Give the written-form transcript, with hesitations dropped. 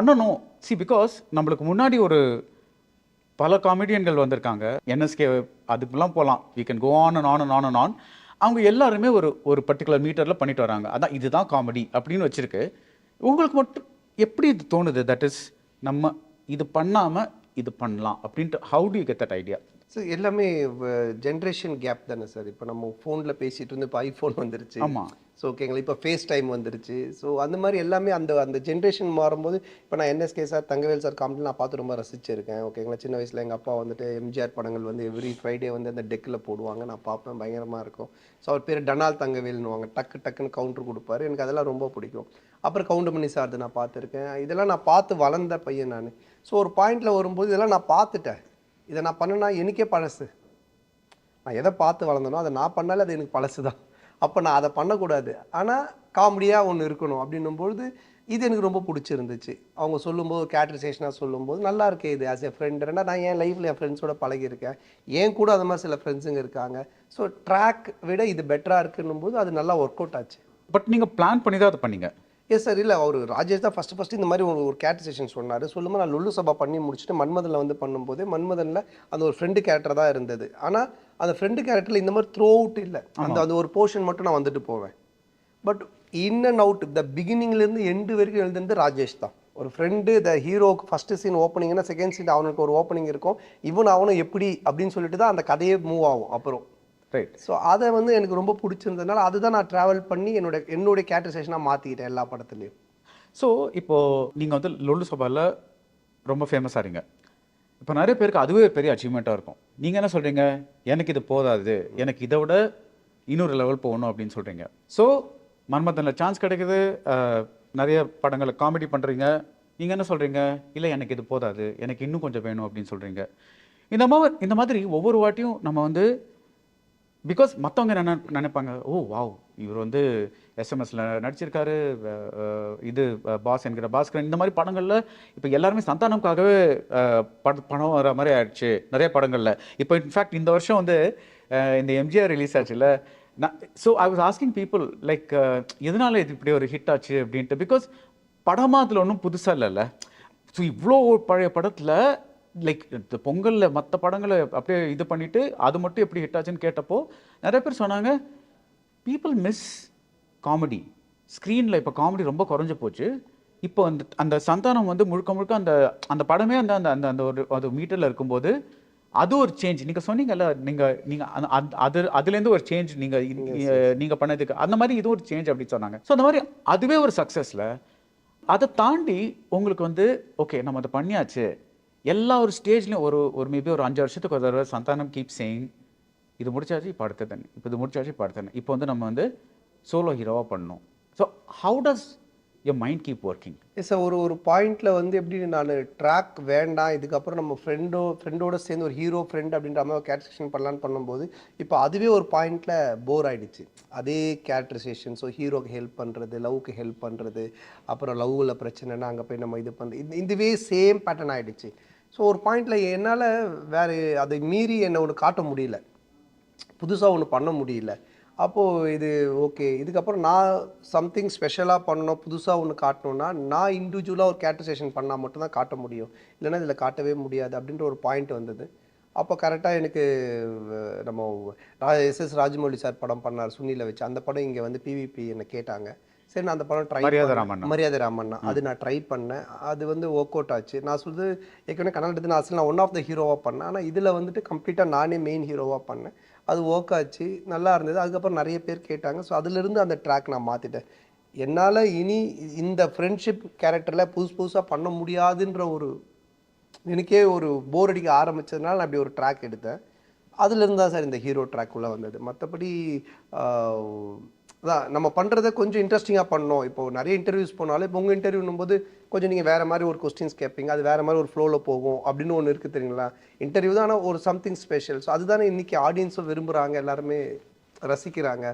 பண்ணணும். பிகாஸ் நம்மளுக்கு முன்னாடி ஒரு பல காமெடியன்கள் வந்திருக்காங்க. என்எஸ்கே அதுக்கெல்லாம் போகலாம். We can go on and on and on and on. அவங்க எல்லாருமே ஒரு பர்டிகுலர் மீட்டரில் பண்ணிட்டு வராங்க. அதான் இதுதான் காமெடி அப்படின்னு வச்சிருக்கு. உங்களுக்கு மட்டும் எப்படி இது தோணுது? தட் இஸ் நம்ம இது பண்ணாமல் இது பண்ணலாம் அப்படின்ட்டு how to you get that idea? So எல்லாமே ஜென்ரேஷன் கேப் தானே சார். இப்போ நம்ம ஃபோனில் பேசிகிட்டு இருந்து இப்போ ஐஃபோன் வந்துருச்சு. ஆமாம். ஸோ ஓகேங்களா, இப்போ ஃபேஸ் டைம் வந்துருச்சு. ஸோ அந்த மாதிரி எல்லாமே அந்த அந்த ஜென்ரேஷன் மாறும்போது இப்போ நான் NSK sir, Thangavel sir comedy நான் பார்த்து ரொம்ப ரசிச்சிருக்கேன். ஓகேங்களா, சின்ன வயசில் எங்கள் அப்பா வந்துட்டு எம்ஜிஆர் படங்கள் வந்து எவ்ரி ஃப்ரைடே வந்து அந்த டெக்கில் போடுவாங்க. நான் பார்ப்பேன், பயங்கரமாக இருக்கும். ஸோ அவர் பேர் டனால் தங்கவேல்னுவாங்க. டக்குன்னு கவுண்டர் கொடுப்பாரு. எனக்கு அதெல்லாம் ரொம்ப பிடிக்கும். அப்புறம் கவுண்டமணி சார் நான் பார்த்துருக்கேன். இதெல்லாம் நான் பார்த்து வளர்ந்த பையன் நான். ஸோ ஒரு பாயிண்டில் வரும்போது இதெல்லாம் நான் பார்த்துட்டேன். இதை நான் பண்ணேன்னா எனக்கே பழசு. நான் எதை பார்த்து வளர்ந்தனோ அதை நான் பண்ணாலே அது எனக்கு பழசு தான். அப்போ நான் அதை பண்ணக்கூடாது. ஆனால் காமெடியாக ஒன்று இருக்கணும் அப்படின்னும்பொழுது இது எனக்கு ரொம்ப பிடிச்சிருந்துச்சு. அவங்க சொல்லும்போது கேரக்டரைசேஷனாக சொல்லும்போது நல்லா இருக்கே இது ஆஸ் எ ஃப்ரெண்ட். ரெண்டா நான் என் லைஃப்பில் என் ஃப்ரெண்ட்ஸோட பழகியிருக்கேன். ஏன் கூட அது மாதிரி சில ஃப்ரெண்ட்ஸுங்க இருக்காங்க. ஸோ ட்ராக் விட இது பெட்டராக இருக்குன்னும் போது அது நல்லா ஒர்க் அவுட் ஆச்சு. பட் நீங்கள் பிளான் பண்ணி தான் அதை பண்ணீங்க? Yes sir. இல்லை, அவர் ராஜேஷ் தான் ஃபஸ்ட்டு இந்த மாதிரி ஒரு கேரக்டரைசேஷன் சொன்னார். சொல்லும்போது நான் லுல்லு சபா பண்ணி முடிச்சுட்டு மன்மதனில் வந்து பண்ணும்போதே மன்மதனில் அந்த ஒரு ஃப்ரெண்டு கேரக்டர் தான் இருந்தது. ஆனால் அந்த ஃப்ரெண்டு கேரக்டரில் இந்த மாதிரி த்ரோ அவுட் இல்லை. அந்த ஒரு போர்ஷன் மட்டும் நான் வந்துட்டு போவேன். But in and out the பிகினிங்லேருந்து எண்டு வரைக்கும் எழுதுனது ராஜேஷ் தான். ஒரு ஃப்ரெண்டு த ஹீரோக்கு ஃபஸ்ட்டு சீன் ஓப்பனிங்னா செகண்ட் சீன் அவனுக்கு ஒரு ஓப்பனிங் இருக்கும். அவனும் எப்படி அப்படின்னு சொல்லிட்டு தான் அந்த கதையே மூவ் ஆகும் அப்புறம். ரைட். ஸோ அதை வந்து எனக்கு ரொம்ப பிடிச்சிருந்ததுனால அதுதான் நான் ட்ராவல் பண்ணி என்னுடைய கேரக்டரைசேஷனாக மாற்றிக்கிட்டேன் எல்லா படத்துலையும். ஸோ இப்போது நீங்கள் வந்து லொல்லு சபாவில் ரொம்ப ஃபேமஸ் ஆகிறீங்க. இப்போ நிறைய பேருக்கு அதுவே பெரிய அச்சீவ்மெண்ட்டாக இருக்கும். நீங்கள் என்ன சொல்கிறீங்க? எனக்கு இது போதாது, எனக்கு இதை விட இன்னொரு லெவல் போகணும் அப்படின்னு சொல்கிறீங்க. ஸோ மன்மதனில் சான்ஸ் கிடைக்குது, நிறைய படங்களை காமெடி பண்ணுறீங்க. நீங்கள் என்ன சொல்கிறீங்க? இல்லை, எனக்கு இது போதாது, எனக்கு இன்னும் கொஞ்சம் வேணும் அப்படின்னு சொல்கிறீங்க. இந்த மாதிரி ஒவ்வொரு வாட்டியும் நம்ம வந்து பிகாஸ் மற்றவங்க என்ன நினைப்பாங்க, ஓ வாவ், இவர் வந்து எஸ்எம்எஸ்ல நடிச்சிருக்காரு, இது பாஸ் என்கிற பாஸ்கரன், இந்த மாதிரி படங்களில் இப்போ எல்லாருமே சந்தானம்காகவே பணம் வர மாதிரி ஆயிடுச்சு நிறைய படங்களில். இப்போ இன்ஃபேக்ட் இந்த வருஷம் வந்து இந்த எம்ஜிஆர் ரிலீஸ் ஆச்சுல்ல. So I was asking people like எதனால இது இப்படி ஒரு ஹிட் ஆச்சு அப்படின்ட்டு. பிகாஸ் படமாக அதில் ஒன்றும் புதுசாக இல்லைல்ல. ஸோ இவ்வளோ பழைய படத்தில் லைக் இந்த பொங்கலில் மற்ற படங்களை அப்படியே இது பண்ணிவிட்டு அது மட்டும் எப்படி ஹிட் ஆச்சுன்னு கேட்டப்போ நிறைய பேர் சொன்னாங்க, பீப்புள் மிஸ் காமெடி. ஸ்க்ரீனில் இப்போ காமெடி ரொம்ப குறைஞ்சி போச்சு. இப்போ அந்த சந்தானம் வந்து முழுக்க அந்த அந்த படமே அந்த அந்த அந்த ஒரு அது மீட்டரில் இருக்கும்போது அது ஒரு சேஞ்ச். நீங்கள் சொன்னீங்கல்ல, அதுலேருந்து ஒரு சேஞ்ச் நீங்கள் பண்ணதுக்கு அந்த மாதிரி இது ஒரு சேஞ்ச் அப்படின்னு சொன்னாங்க. ஸோ அந்த மாதிரி அதுவே ஒரு சக்ஸஸில் அதை தாண்டி உங்களுக்கு வந்து ஓகே நம்ம அதை பண்ணியாச்சு. எல்லா ஒரு ஸ்டேஜ்லையும் ஒரு மேபி ஒரு 5 வருஷத்துக்கு ஒரு தடவை சந்தானம் கீப் சேயிங், இது முடிச்சாச்சு இப்போ அடுத்தது, இப்போ இது முடிச்சாச்சு இப்போ அடுத்தது, இப்போ வந்து நம்ம வந்து சோலோ ஹீரோவாக பண்ணணும். So how does your mind keep working? Yes sir. ஒரு பாயிண்டில் வந்து எப்படி நான் ட்ராக் வேண்டாம், இதுக்கப்புறம் நம்ம ஃப்ரெண்டோட சேர்ந்து ஒரு ஹீரோ ஃப்ரெண்ட் அப்படின்ற மாதிரி கேரக்டரைசேஷன் பண்ணலான்னு பண்ணும்போது இப்போ அதுவே ஒரு பாயிண்டில் போர் ஆகிடுச்சு. அதே கேரக்டரைசேஷன். ஸோ ஹீரோக்கு ஹெல்ப் பண்ணுறது, லவ்வுக்கு ஹெல்ப் பண்ணுறது, அப்புறம் லவ்வில் பிரச்சனைனா அங்கே போய் நம்ம இது பண்ணுறது, இதுவே சேம் பேட்டர்ன் ஆகிடுச்சு. ஸோ ஒரு பாயிண்டில் என்னால் வேறு அதை மீறி என்னை ஒன்று காட்ட முடியல, புதுசாக ஒன்று பண்ண முடியல. அப்போது இது ஓகே, இதுக்கப்புறம் நான் சம்திங் ஸ்பெஷலாக பண்ணணும், புதுசாக ஒன்று காட்டணுன்னா நான் இண்டிவிஜுவலாக ஒரு கேரக்டரைசேஷன் பண்ணால் மட்டும்தான் காட்ட முடியும், இல்லைன்னா இதில் காட்டவே முடியாது அப்படின்ற ஒரு பாயிண்ட் வந்தது. அப்போ கரெக்டாக எனக்கு நம்ம எஸ்எஸ் ராஜமௌழி சார் படம் பண்ணார் சுனிலை வச்சு. அந்த படம் இங்கே வந்து பிவிபி என்னை கேட்டாங்க. சரி, நான் அந்த படம் ட்ரை மரியாதை ராமண்ணா அது நான் ட்ரை பண்ணேன். அது வந்து ஒர்க் அவுட் ஆச்சு. நான் சொல்லுது ஏற்கனவே கன்னடத்து நான் நான் ஒன் ஆஃப் த ஹீரோவாக பண்ணேன். ஆனால் இதில் வந்துட்டு கம்ப்ளீட்டாக நானே மெயின் ஹீரோவாக பண்ணேன். அது ஒர்க் ஆச்சு, நல்லா இருந்தது. அதுக்கப்புறம் நிறைய பேர் கேட்டாங்க. ஸோ அதிலிருந்து அந்த ட்ராக் நான் மாற்றிட்டேன். என்னால் இனி இந்த ஃப்ரெண்ட்ஷிப் கேரக்டரில் புதுசாக பண்ண முடியாதுன்ற ஒரு எனக்கே ஒரு போர் அடிக்க ஆரம்பித்ததுனால நான் அப்படி ஒரு ட்ராக் எடுத்தேன். அதுலேருந்து தான் சார் இந்த ஹீரோ ட்ராக் உள்ளே வந்தது. மற்றபடி அதான் நம்ம பண்ணுறதை கொஞ்சம் இன்ட்ரெஸ்டிங்காக பண்ணோம். இப்போது நிறைய இன்டர்வியூஸ் போனாலும் இப்போ உங்கள் இன்டர்வியூனும் போது கொஞ்சம் நீங்கள் வேறு மாதிரி ஒரு கொஸ்டின்ஸ் கேட்பீங்க, அது வேறு மாதிரி ஒரு ஃப்ளோவில் போகும் அப்படின்னு ஒன்று இருக்குது தெரியுங்களா. இன்டர்வியூ தான், ஆனால் ஒரு சம்திங் ஸ்பெஷல். ஸோ அதுதானே இன்றைக்கி ஆடியன்ஸும் விரும்புகிறாங்க, எல்லாருமே ரசிக்கிறாங்க.